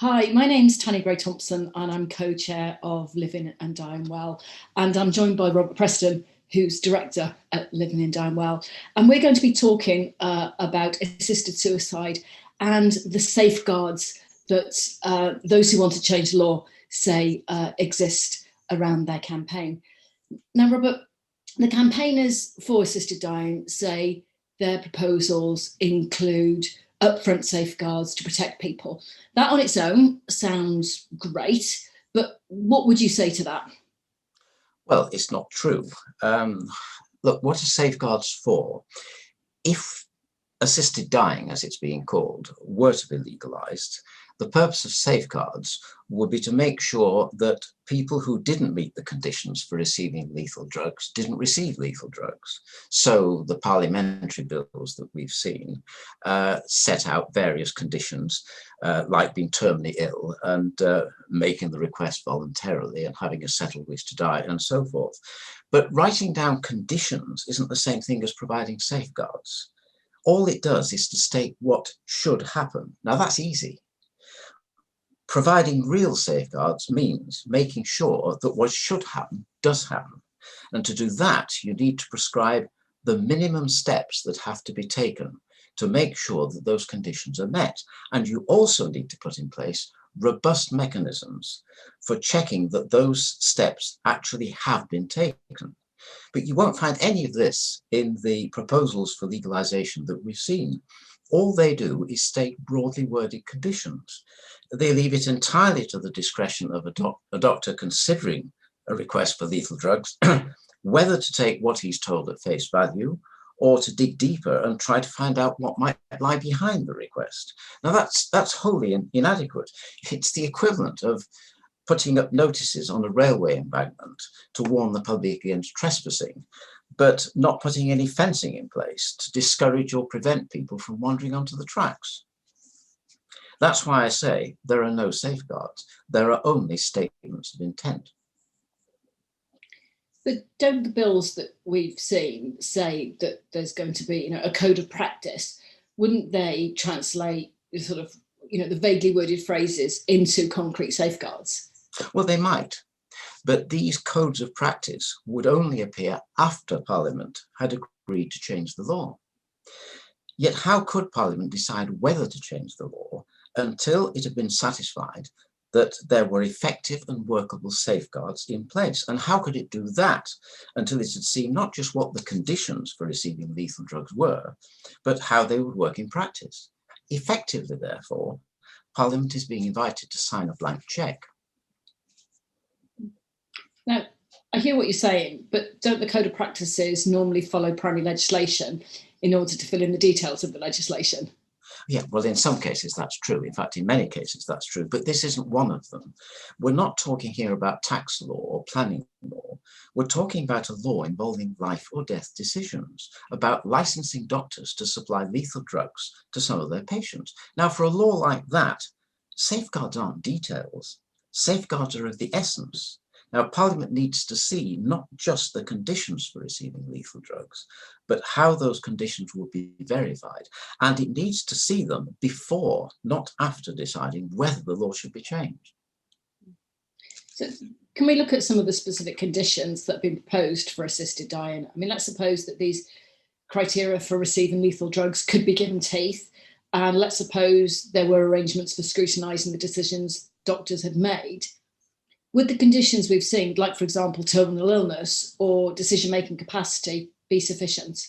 Hi, my name's Tanya Gray-Thompson and I'm co-chair of Living and Dying Well. And I'm joined by Robert Preston, who's director at Living and Dying Well. And we're going to be talking about assisted suicide and the safeguards that those who want to change the law say exist around their campaign. Now, Robert, the campaigners for assisted dying say their proposals include upfront safeguards to protect people. That on its own sounds great, but what would you say to that? Well, it's not true. Look, what are safeguards for? If assisted dying, as it's being called, were to be legalised, the purpose of safeguards would be to make sure that people who didn't meet the conditions for receiving lethal drugs didn't receive lethal drugs. So the parliamentary bills that we've seen set out various conditions, like being terminally ill and making the request voluntarily and having a settled wish to die and so forth. But writing down conditions isn't the same thing as providing safeguards. All it does is to state what should happen. Now that's easy. Providing real safeguards means making sure that what should happen does happen. And to do that, you need to prescribe the minimum steps that have to be taken to make sure that those conditions are met. And you also need to put in place robust mechanisms for checking that those steps actually have been taken. But you won't find any of this in the proposals for legalization that we've seen. All they do is state broadly worded conditions. They leave it entirely to the discretion of a doctor considering a request for lethal drugs, whether to take what he's told at face value or to dig deeper and try to find out what might lie behind the request. Now that's wholly inadequate. It's the equivalent of putting up notices on a railway embankment to warn the public against trespassing, but not putting any fencing in place to discourage or prevent people from wandering onto the tracks. That's why I say there are no safeguards. There are only statements of intent. But don't the bills that we've seen say that there's going to be, a code of practice? Wouldn't they translate the vaguely worded phrases into concrete safeguards? Well, they might, but these codes of practice would only appear after Parliament had agreed to change the law. Yet how could Parliament decide whether to change the law until it had been satisfied that there were effective and workable safeguards in place? And how could it do that until it had seen not just what the conditions for receiving lethal drugs were, but how they would work in practice? Effectively, therefore, Parliament is being invited to sign a blank cheque. Now, I hear what you're saying, but don't the code of practices normally follow primary legislation in order to fill in the details of the legislation? Yeah, well, in some cases that's true. In fact, in many cases that's true, but this isn't one of them. We're not talking here about tax law or planning law. We're talking about a law involving life or death decisions, about licensing doctors to supply lethal drugs to some of their patients. Now, for a law like that, safeguards aren't details. Safeguards are of the essence. Now, Parliament needs to see not just the conditions for receiving lethal drugs, but how those conditions will be verified. And it needs to see them before, not after, deciding whether the law should be changed. So can we look at some of the specific conditions that have been proposed for assisted dying? I mean, let's suppose that these criteria for receiving lethal drugs could be given teeth. And let's suppose there were arrangements for scrutinising the decisions doctors had made. Would the conditions we've seen, like, for example, terminal illness or decision-making capacity, be sufficient?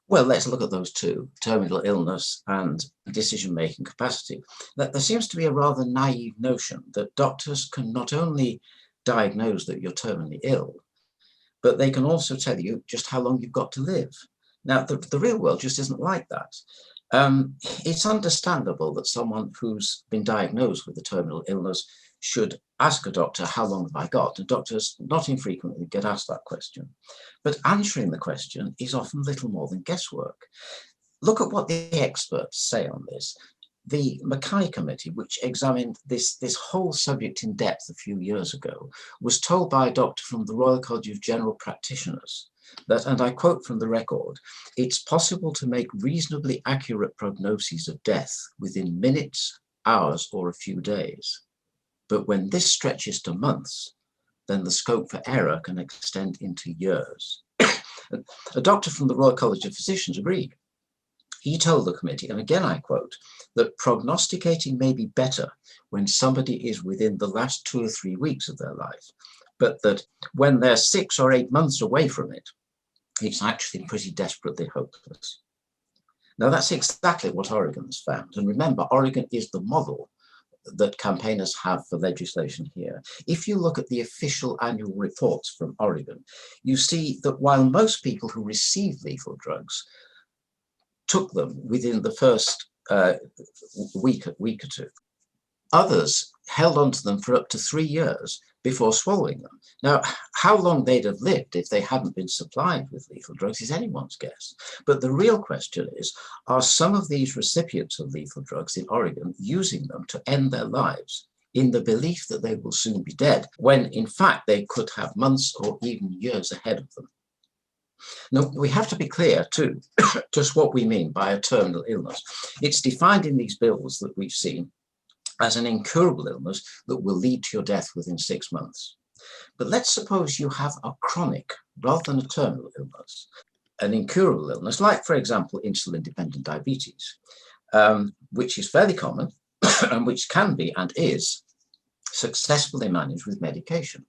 Well, let's look at those two, terminal illness and decision-making capacity. There seems to be a rather naive notion that doctors can not only diagnose that you're terminally ill, but they can also tell you just how long you've got to live. Now, the real world just isn't like that. It's understandable that someone who's been diagnosed with a terminal illness should ask a doctor, how long have I got? And doctors not infrequently get asked that question. But answering the question is often little more than guesswork. Look at what the experts say on this. The Mackay Committee, which examined this whole subject in depth a few years ago, was told by a doctor from the Royal College of General Practitioners that, and I quote from the record, "It's possible to make reasonably accurate prognoses of death within minutes, hours or a few days. But when this stretches to months, then the scope for error can extend into years. A doctor from the Royal College of Physicians agreed. He told the committee, and again I quote, that prognosticating may be better when somebody is within the last 2 or 3 weeks of their life, but that when they're 6 or 8 months away from it, it's actually pretty desperately hopeless. Now that's exactly what Oregon's found. And remember, Oregon is the model that campaigners have for legislation here. If you look at the official annual reports from Oregon, you see that while most people who receive lethal drugs took them within the first week or two, others held on to them for up to 3 years before swallowing them. Now, how long they'd have lived if they hadn't been supplied with lethal drugs is anyone's guess. But the real question is, are some of these recipients of lethal drugs in Oregon using them to end their lives in the belief that they will soon be dead, when in fact they could have months or even years ahead of them? Now, we have to be clear too, just what we mean by a terminal illness. It's defined in these bills that we've seen as an incurable illness that will lead to your death within 6 months. But let's suppose you have a chronic rather than a terminal illness, an incurable illness, like, for example, insulin-dependent diabetes, which is fairly common and which can be and is successfully managed with medication.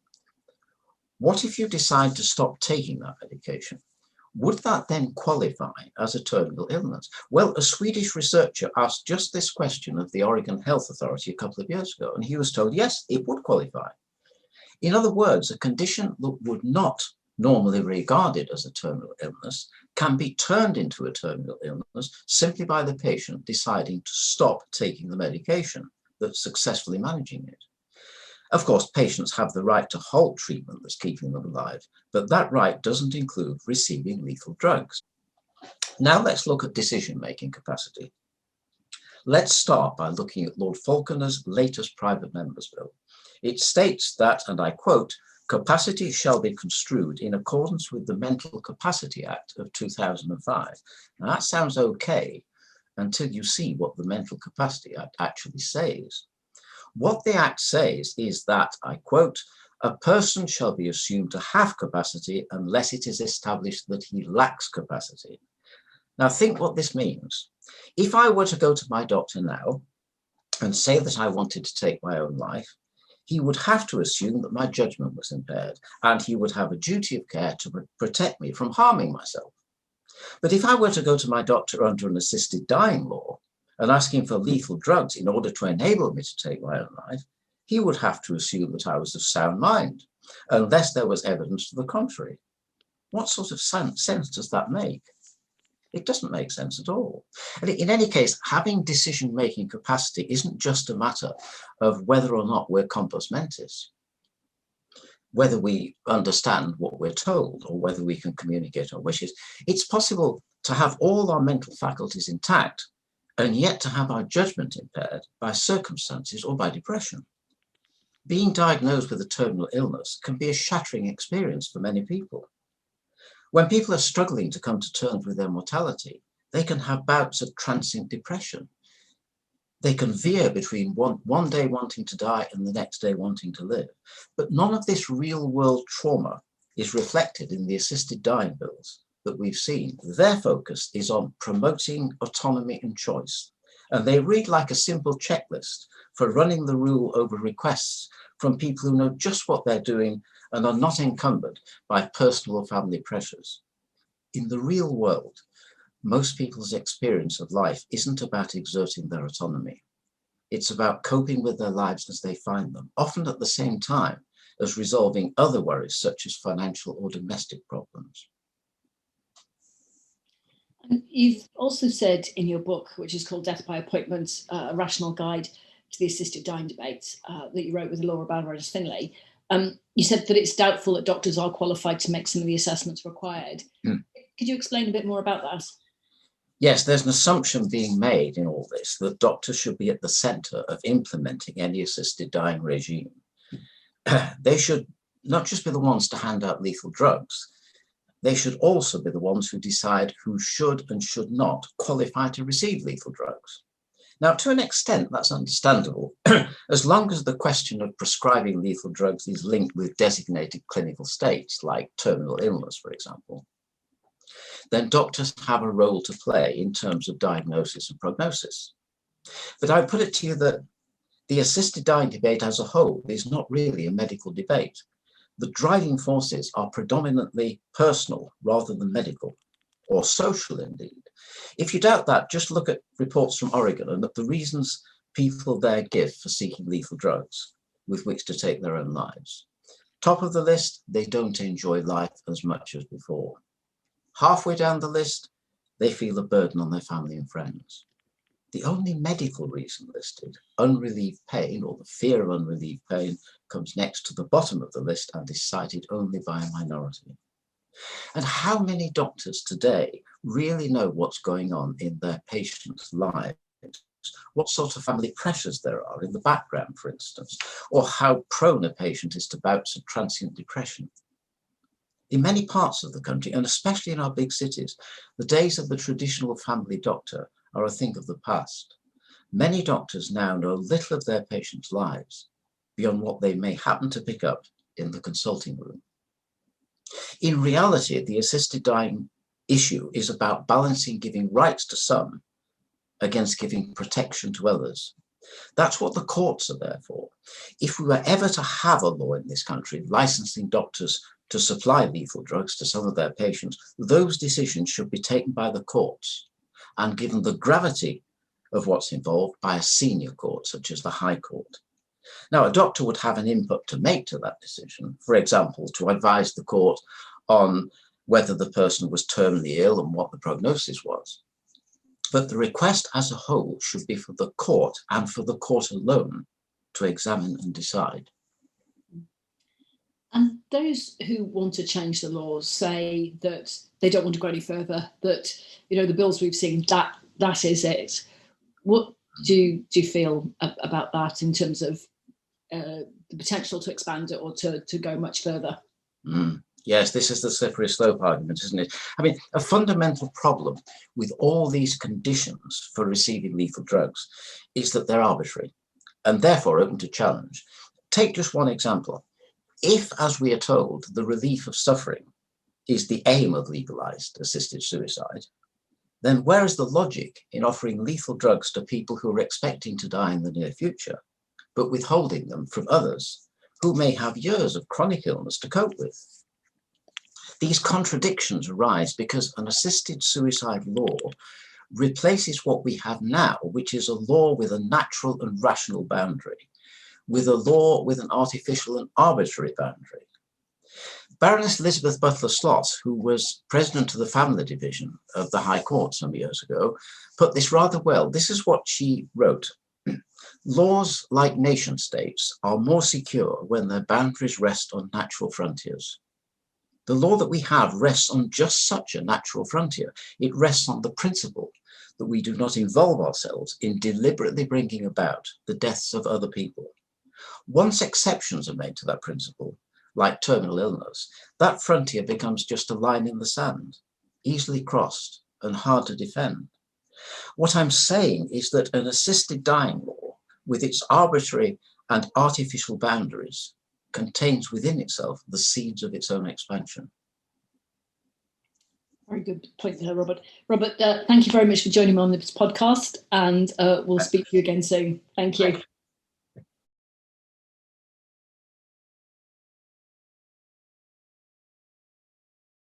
What if you decide to stop taking that medication? Would that then qualify as a terminal illness? Well, a Swedish researcher asked just this question of the Oregon Health Authority a couple of years ago, and he was told, yes, it would qualify. In other words, a condition that would not normally be regarded as a terminal illness can be turned into a terminal illness simply by the patient deciding to stop taking the medication that's successfully managing it. Of course, patients have the right to halt treatment that's keeping them alive, but that right doesn't include receiving lethal drugs. Now let's look at decision-making capacity. Let's start by looking at Lord Falconer's latest private members' bill. It states that, and I quote, "Capacity shall be construed in accordance with the Mental Capacity Act of 2005. Now that sounds okay until you see what the Mental Capacity Act actually says. What the Act says is that, I quote, "A person shall be assumed to have capacity unless it is established that he lacks capacity." Now think what this means. If I were to go to my doctor now and say that I wanted to take my own life, he would have to assume that my judgment was impaired, and he would have a duty of care to protect me from harming myself. But if I were to go to my doctor under an assisted dying law and ask him for lethal drugs in order to enable me to take my own life, he would have to assume that I was of sound mind, unless there was evidence to the contrary. What sort of sense does that make? It doesn't make sense at all. And in any case, having decision-making capacity isn't just a matter of whether or not we're compos mentis, whether we understand what we're told or whether we can communicate our wishes. It's possible to have all our mental faculties intact and yet to have our judgment impaired by circumstances or by depression. Being diagnosed with a terminal illness can be a shattering experience for many people. When people are struggling to come to terms with their mortality, they can have bouts of transient depression. They can veer between one day wanting to die and the next day wanting to live. But none of this real-world trauma is reflected in the assisted dying bills that we've seen. Their focus is on promoting autonomy and choice. And they read like a simple checklist for running the rule over requests from people who know just what they're doing and are not encumbered by personal or family pressures. In the real world, most people's experience of life isn't about exerting their autonomy. It's about coping with their lives as they find them, often at the same time as resolving other worries such as financial or domestic problems. And you've also said in your book, which is called Death by Appointment, A Rational Guide to the Assisted Dying Debate, that you wrote with Laura Balrose Finlay, you said that it's doubtful that doctors are qualified to make some of the assessments required. Could you explain a bit more about that? Yes, there's an assumption being made in all this that doctors should be at the center of implementing any assisted dying regime. They should not just be the ones to hand out lethal drugs, they should also be the ones who decide who should and should not qualify to receive lethal drugs. Now, to an extent, that's understandable, as long as the question of prescribing lethal drugs is linked with designated clinical states, like terminal illness, for example. Then doctors have a role to play in terms of diagnosis and prognosis. But I put it to you that the assisted dying debate as a whole is not really a medical debate. The driving forces are predominantly personal rather than medical, or social indeed. If you doubt that, just look at reports from Oregon and at the reasons people there give for seeking lethal drugs with which to take their own lives. Top of the list, they don't enjoy life as much as before. Halfway down the list, they feel a burden on their family and friends. The only medical reason listed, unrelieved pain or the fear of unrelieved pain, comes next to the bottom of the list and is cited only by a minority. And how many doctors today really know what's going on in their patients' lives? What sort of family pressures there are in the background, for instance, or how prone a patient is to bouts of transient depression. In many parts of the country, and especially in our big cities, the days of the traditional family doctor are a thing of the past. Many doctors now know little of their patients' lives beyond what they may happen to pick up in the consulting room. In reality, the assisted dying issue is about balancing giving rights to some against giving protection to others. That's what the courts are there for. If we were ever to have a law in this country licensing doctors to supply lethal drugs to some of their patients, those decisions should be taken by the courts and given the gravity of what's involved by a senior court, such as the High Court. Now, a doctor would have an input to make to that decision, for example, to advise the court on whether the person was terminally ill and what the prognosis was. But the request as a whole should be for the court and for the court alone to examine and decide. And those who want to change the laws say that they don't want to go any further, that, the bills we've seen, that is it. What do you feel about that in terms of the potential to expand it or to go much further? Yes, this is the slippery slope argument, isn't it? I mean, a fundamental problem with all these conditions for receiving lethal drugs is that they're arbitrary and therefore open to challenge. Take just one example. If, as we are told, the relief of suffering is the aim of legalized assisted suicide, then where is the logic in offering lethal drugs to people who are expecting to die in the near future, but withholding them from others who may have years of chronic illness to cope with? These contradictions arise because an assisted suicide law replaces what we have now, which is a law with a natural and rational boundary, with a law with an artificial and arbitrary boundary. Baroness Elizabeth Butler Slott, who was president of the family division of the High Court some years ago, put this rather well. This is what she wrote. Laws, like nation states, are more secure when their boundaries rest on natural frontiers. The law that we have rests on just such a natural frontier. It rests on the principle that we do not involve ourselves in deliberately bringing about the deaths of other people. Once exceptions are made to that principle, like terminal illness, that frontier becomes just a line in the sand, easily crossed and hard to defend. What I'm saying is that an assisted dying law, with its arbitrary and artificial boundaries, contains within itself the seeds of its own expansion. Very good point there, Robert. Robert, thank you very much for joining me on this podcast, and we'll speak to you again soon. Thank you.